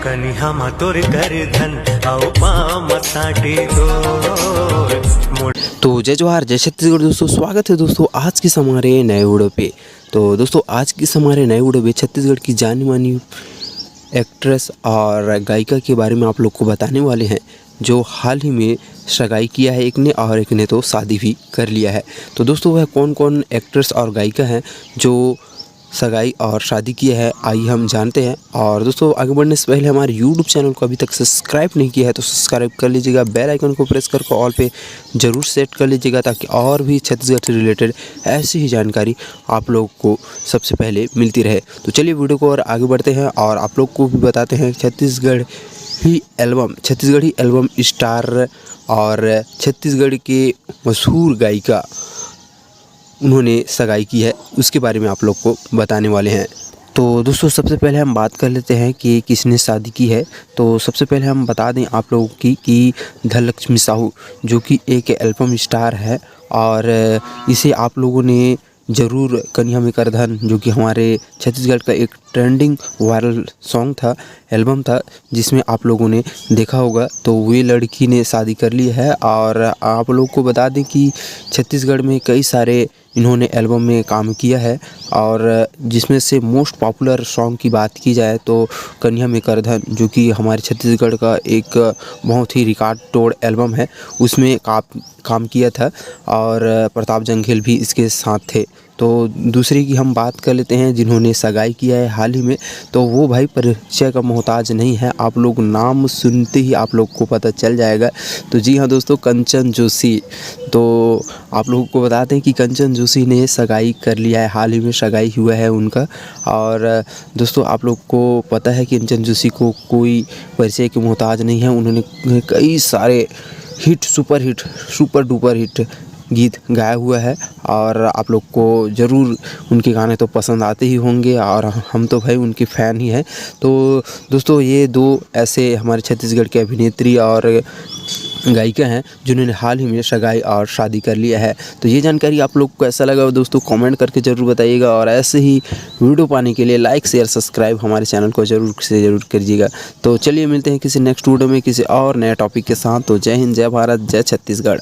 कनिहा तोर कर धन आओ पाम साटे दो। तो जय जवाहर जय छत्तीसगढ़ दोस्तों, स्वागत है दोस्तों आज की हमारे नए वीडियो पे। तो दोस्तों आज की हमारे नए वीडियो पे छत्तीसगढ़ की जानी मानी एक्ट्रेस और गायिका के बारे में आप लोग को बताने वाले हैं, जो हाल ही में सगाई किया है एक ने और एक ने तो शादी भी कर लिया है। तो दोस्तों वह कौन कौन एक्ट्रेस और गायिका हैं जो सगाई और शादी किया है, आइए हम जानते हैं। और दोस्तों आगे बढ़ने से पहले हमारे YouTube चैनल को अभी तक सब्सक्राइब नहीं किया है तो सब्सक्राइब कर लीजिएगा, बेल आइकन को प्रेस करके ऑल पे ज़रूर सेट कर लीजिएगा, ताकि और भी छत्तीसगढ़ से रिलेटेड ऐसी ही जानकारी आप लोग को सबसे पहले मिलती रहे। तो चलिए वीडियो को और आगे बढ़ते हैं और आप लोग को भी बताते हैं छत्तीसगढ़ी एल्बम स्टार और छत्तीसगढ़ के मशहूर गायिका उन्होंने सगाई की है, उसके बारे में आप लोग को बताने वाले हैं। तो दोस्तों सबसे पहले हम बात कर लेते हैं कि किसने शादी की है। तो सबसे पहले हम बता दें आप लोगों की कि धनलक्ष्मी साहू जो कि एक एल्बम स्टार है और इसे आप लोगों ने ज़रूर कन्या में कर धन, जो कि हमारे छत्तीसगढ़ का एक ट्रेंडिंग वायरल सॉन्ग था, एल्बम था, जिसमें आप लोगों ने देखा होगा। तो वे लड़की ने शादी कर ली है और आप लोग को बता दें कि छत्तीसगढ़ में कई सारे इन्होंने एल्बम में काम किया है और जिसमें से मोस्ट पॉपुलर सॉन्ग की बात की जाए तो कन्या में कर धन, जो कि हमारे छत्तीसगढ़ का एक बहुत ही रिकॉर्ड तोड़ एल्बम है, उसमें काम किया था और प्रताप जंघेल भी इसके साथ थे। तो दूसरी की हम बात कर लेते हैं जिन्होंने सगाई किया है हाल ही में, तो वो भाई परिचय का मोहताज नहीं है, आप लोग नाम सुनते ही आप लोग को पता चल जाएगा। तो जी हाँ दोस्तों, कंचन जोशी। तो आप लोगों को बताते हैं कि कंचन जोशी ने सगाई कर लिया है, हाल ही में सगाई हुआ है उनका। और दोस्तों आप लोग को पता है कि कंचन जोशी को कोई परिचय के मोहताज नहीं है, उन्होंने कई सारे सुपर डुपर हिट गीत गाया हुआ है और आप लोग को ज़रूर उनके गाने तो पसंद आते ही होंगे और हम तो भाई उनके फ़ैन ही हैं। तो दोस्तों ये दो ऐसे हमारे छत्तीसगढ़ के अभिनेत्री और गायिका हैं जिन्होंने हाल ही में सगाई और शादी कर लिया है। तो ये जानकारी आप लोग को कैसा लगा दोस्तों कमेंट करके ज़रूर बताइएगा और ऐसे ही वीडियो पाने के लिए लाइक शेयर सब्सक्राइब हमारे चैनल को ज़रूर करिएगा। तो चलिए मिलते हैं किसी नेक्स्ट वीडियो में किसी और नए टॉपिक के साथ। तो जय हिंद, जय भारत, जय छत्तीसगढ़।